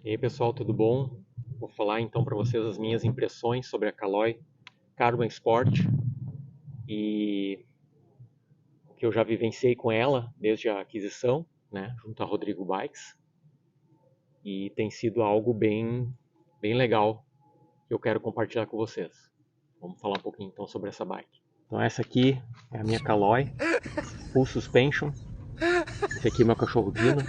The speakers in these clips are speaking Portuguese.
E aí pessoal, tudo bom? Vou falar então para vocês as minhas impressões sobre a Caloi Carbon Sport e o que eu já vivenciei com ela desde a aquisição, né, junto a Rodrigo Bikes. E tem sido algo bem legal que eu quero compartilhar com vocês. Vamos falar um pouquinho então sobre essa bike. Então essa aqui é a minha Caloi Full Suspension. Esse aqui é meu cachorro Dino.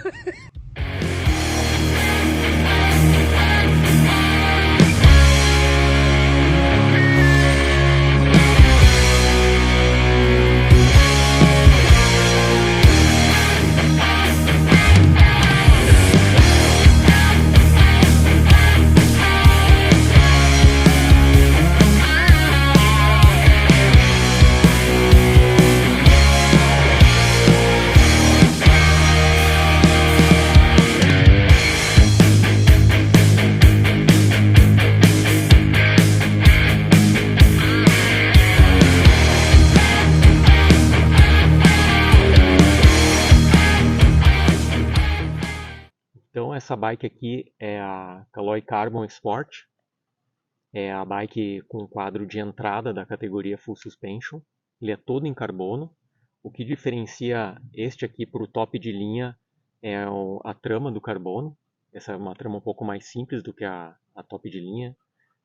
Então essa bike aqui é a Caloi Carbon Sport. É a bike com quadro de entrada da categoria Full Suspension. Ele é todo em carbono. O que diferencia este aqui para o top de linha é a trama do carbono. Essa é uma trama um pouco mais simples do que a top de linha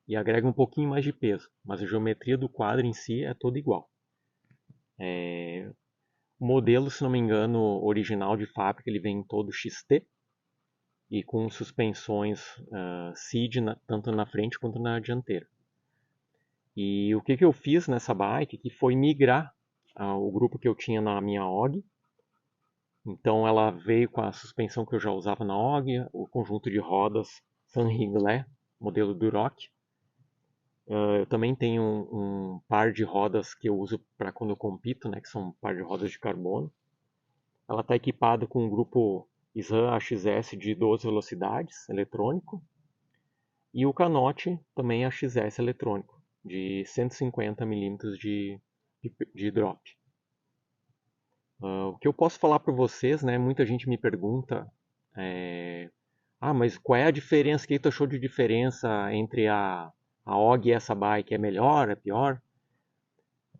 e agrega um pouquinho mais de peso, mas a geometria do quadro em si é toda igual. O modelo, se não me engano, original de fábrica, ele vem todo XT e com suspensões SID tanto na frente quanto na dianteira. E o que eu fiz nessa bike que foi migrar o grupo que eu tinha na minha OG. Então ela veio com a suspensão que eu já usava na OG, o conjunto de rodas Saint-Hinglet, modelo Duroc. Eu também tenho um par de rodas que eu uso para quando eu compito, né, que são um par de rodas de carbono. Ela está equipada com um grupo SRAM AXS de 12 velocidades, eletrônico. E o canote também AXS eletrônico, de 150 mm de drop. O que eu posso falar para vocês, né? Muita gente me pergunta, mas qual é a diferença? O que tu achou de diferença entre a OG e essa bike? É melhor? É pior?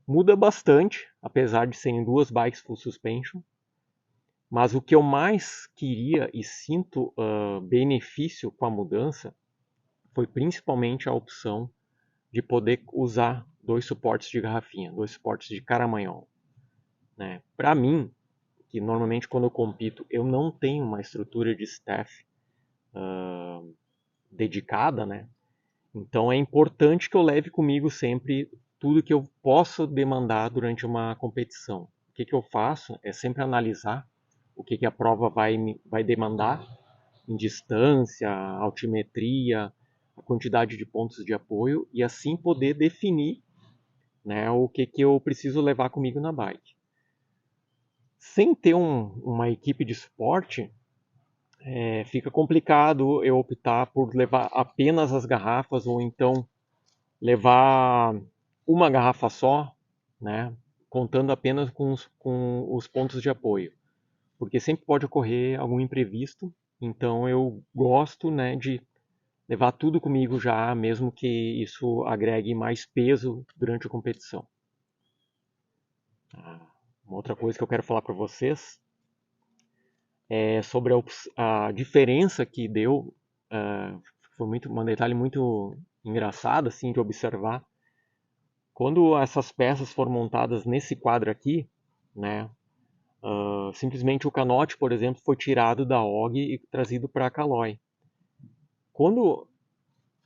Muda bastante, apesar de serem duas bikes full suspension. Mas o que eu mais queria e sinto benefício com a mudança foi principalmente a opção de poder usar dois suportes de garrafinha, dois suportes de caramanhol. Né? Para mim, que normalmente quando eu compito eu não tenho uma estrutura de staff dedicada, né? Então é importante que eu leve comigo sempre tudo que eu posso demandar durante uma competição. O que eu faço é sempre analisar o que a prova vai demandar em distância, altimetria, a quantidade de pontos de apoio e assim poder definir, né, o que eu preciso levar comigo na bike. Sem ter uma equipe de suporte, fica complicado eu optar por levar apenas as garrafas ou então levar uma garrafa só, né, contando apenas com os pontos de apoio, porque sempre pode ocorrer algum imprevisto. Então eu gosto, né, de levar tudo comigo já, mesmo que isso agregue mais peso durante a competição. Uma outra coisa que eu quero falar para vocês é sobre a diferença que deu. Foi um detalhe muito engraçado assim de observar. Quando essas peças foram montadas nesse quadro aqui, né, simplesmente o canote, por exemplo, foi tirado da OG e trazido para a Caloi. Quando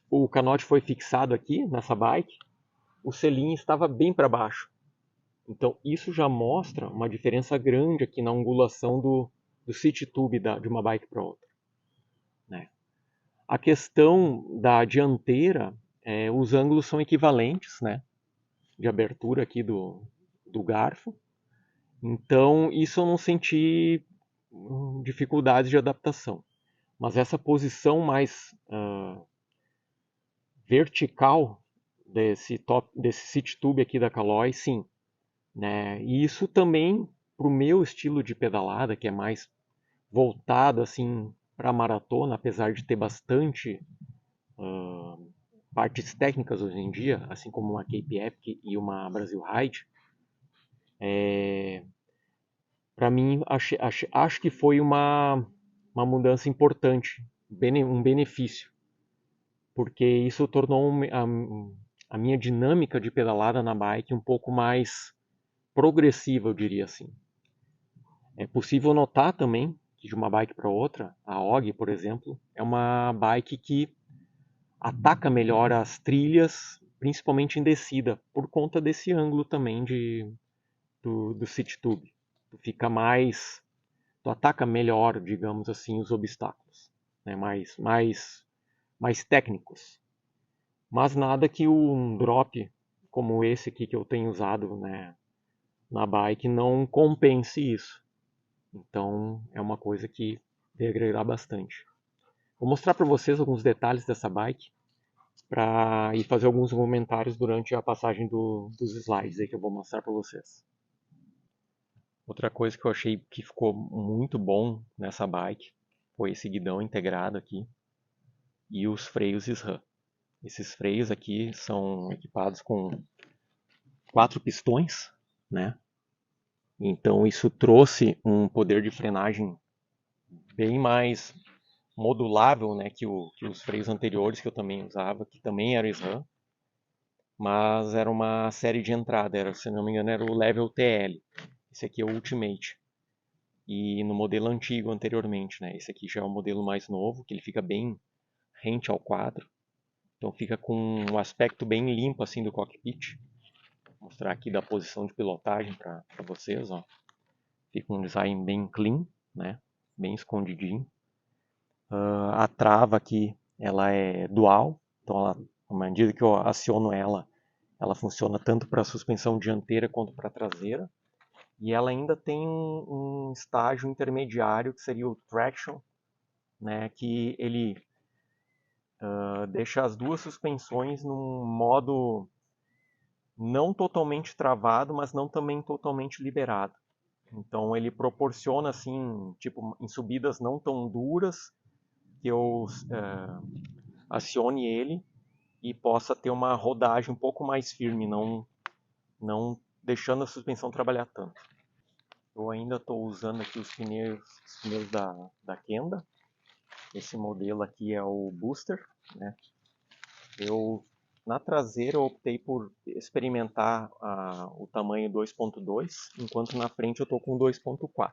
o canote foi fixado aqui nessa bike, o selim estava bem para baixo. Então isso já mostra uma diferença grande aqui na angulação do seat tube de uma bike para outra. Né? A questão da dianteira, os ângulos são equivalentes, né, de abertura aqui do garfo. Então isso eu não senti dificuldades de adaptação. Mas essa posição mais vertical desse seat tube aqui da Caloi, sim. Né? E isso também, para o meu estilo de pedalada, que é mais voltado assim para maratona, apesar de ter bastante partes técnicas hoje em dia, assim como uma Cape Epic e uma Brasil Ride, para mim acho que foi uma mudança importante, um benefício, porque isso tornou a minha dinâmica de pedalada na bike um pouco mais progressiva, eu diria assim. É possível notar também que de uma bike para outra, a OG, por exemplo, é uma bike que ataca melhor as trilhas, principalmente em descida, por conta desse ângulo também do City Tube. Tu ataca melhor, digamos assim, os obstáculos, né? Mais técnicos. Mas nada que um drop como esse aqui que eu tenho usado, né, na bike não compense isso. Então é uma coisa que vai agregar bastante. Vou mostrar para vocês alguns detalhes dessa bike e fazer alguns comentários durante a passagem dos slides aí que eu vou mostrar para vocês. Outra coisa que eu achei que ficou muito bom nessa bike foi esse guidão integrado aqui e os freios SRAM. Esses freios aqui são equipados com 4 pistões, né? Então isso trouxe um poder de frenagem bem mais modulável, né, que os freios anteriores que eu também usava, que também era SRAM, mas era uma série de entrada, se não me engano era o Level TL. Esse aqui é o Ultimate. E no modelo antigo anteriormente, né? Esse aqui já é o modelo mais novo, que ele fica bem rente ao quadro. Então fica com um aspecto bem limpo assim do cockpit. Vou mostrar aqui da posição de pilotagem para vocês, ó. Fica um design bem clean, né? Bem escondidinho. A trava aqui, ela é dual, então ela, à medida que eu aciono ela, ela funciona tanto para a suspensão dianteira quanto para a traseira. E ela ainda tem um estágio intermediário que seria o traction, né, que ele deixa as duas suspensões num modo não totalmente travado, mas não também totalmente liberado. Então ele proporciona assim, tipo, em subidas não tão duras, que eu acione ele e possa ter uma rodagem um pouco mais firme, não deixando a suspensão trabalhar tanto. Eu ainda estou usando aqui os pneus da Kenda. Esse modelo aqui é o Booster, né? Na traseira eu optei por experimentar o tamanho 2.2, enquanto na frente eu estou com 2.4.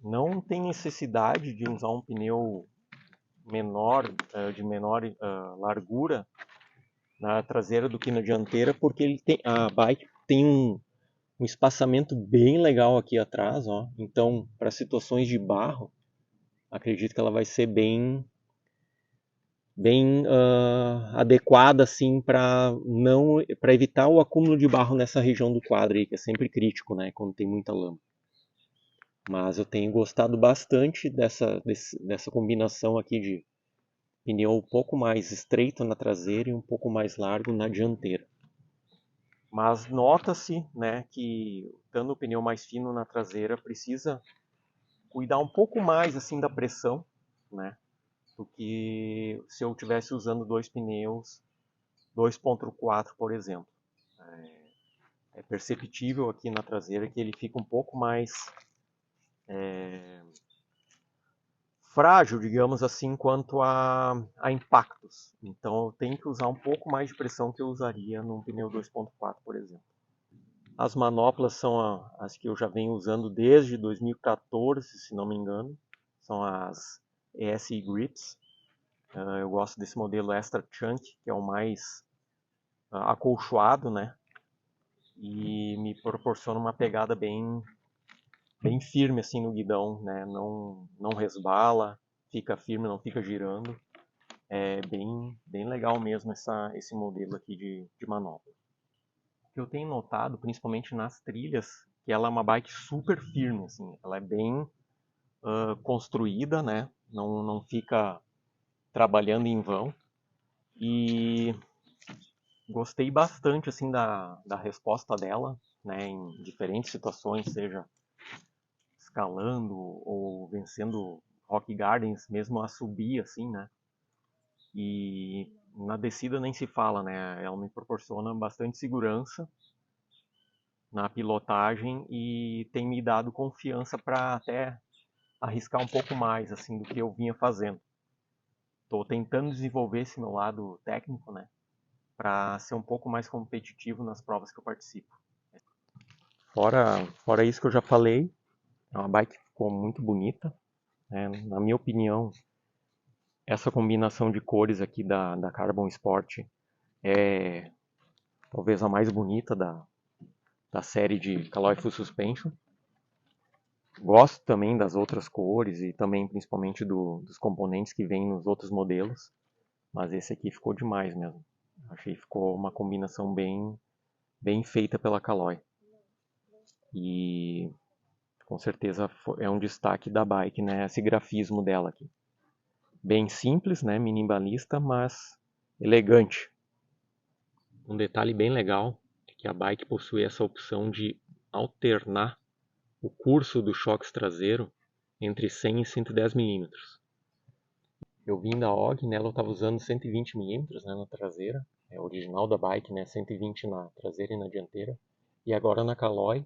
Não tem necessidade de usar um pneu menor, de menor largura na traseira do que na dianteira, porque a bike tem um espaçamento bem legal aqui atrás, ó. Então, para situações de barro, acredito que ela vai ser bem adequada assim para evitar o acúmulo de barro nessa região do quadro aí, que é sempre crítico, né, quando tem muita lama. Mas eu tenho gostado bastante dessa combinação aqui de pneu um pouco mais estreito na traseira e um pouco mais largo na dianteira. Mas nota-se, né, que dando o pneu mais fino na traseira precisa cuidar um pouco mais assim da pressão, né, do que se eu estivesse usando dois pneus 2.4, por exemplo. É perceptível aqui na traseira que ele fica um pouco mais frágil, digamos assim, quanto a impactos. Então eu tenho que usar um pouco mais de pressão que eu usaria num pneu 2.4, por exemplo. As manoplas são as que eu já venho usando desde 2014, se não me engano. São as ESI Grips. Eu gosto desse modelo Extra Chunk, que é o mais acolchoado, né? E me proporciona uma pegada bem firme assim no guidão, né? Não resbala, fica firme, não fica girando. É bem legal mesmo esse modelo aqui de manopla. O que eu tenho notado, principalmente nas trilhas, que ela é uma bike super firme, assim. Ela é bem construída, né? Não fica trabalhando em vão. E gostei bastante assim da resposta dela, né? Em diferentes situações, seja escalando ou vencendo Rock Gardens, mesmo a subir assim, né? E na descida nem se fala, né? Ela me proporciona bastante segurança na pilotagem e tem me dado confiança para até arriscar um pouco mais assim do que eu vinha fazendo. Estou tentando desenvolver esse meu lado técnico, né? Para ser um pouco mais competitivo nas provas que eu participo. Fora isso que eu já falei, é uma bike que ficou muito bonita, né? Na minha opinião, essa combinação de cores aqui da Carbon Sport é talvez a mais bonita da série de Caloi Full Suspension. Gosto também das outras cores e também principalmente dos componentes que vêm nos outros modelos, mas esse aqui ficou demais mesmo. Achei que ficou uma combinação bem feita pela Caloi. E com certeza é um destaque da bike, né? Esse grafismo dela aqui. Bem simples, né? Minimalista, mas elegante. Um detalhe bem legal é que a bike possui essa opção de alternar o curso do choque traseiro entre 100 e 110 mm. Eu vim da OG, nela eu estava usando 120 mm, né, na traseira, é original da bike, né, 120 na traseira e na dianteira. E agora na Caloi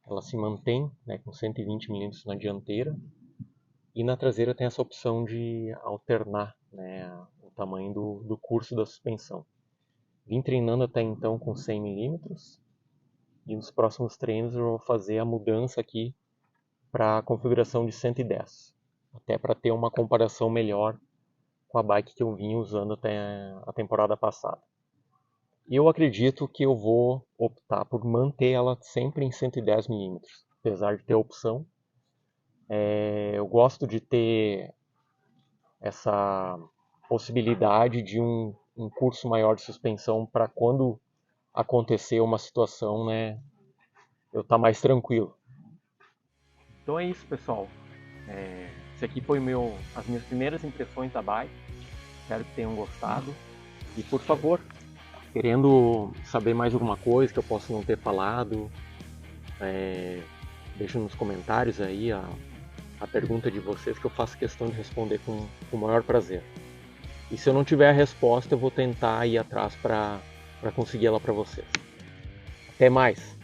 ela se mantém, né, com 120 mm na dianteira e na traseira tem essa opção de alternar, né, o tamanho do curso da suspensão. Vim treinando até então com 100 mm e nos próximos treinos eu vou fazer a mudança aqui para a configuração de 110, até para ter uma comparação melhor com a bike que eu vinha usando até a temporada passada. E eu acredito que eu vou optar por manter ela sempre em 110 mm, apesar de ter a opção. Eu gosto de ter essa possibilidade de um curso maior de suspensão para quando acontecer uma situação, né, eu estar mais tranquilo. Então é isso, pessoal. Esse aqui foi as minhas primeiras impressões da bike. Espero que tenham gostado. E por favor, querendo saber mais alguma coisa que eu possa não ter falado, deixa nos comentários aí a pergunta de vocês que eu faço questão de responder com o maior prazer. E se eu não tiver a resposta, eu vou tentar ir atrás para conseguir ela para vocês. Até mais!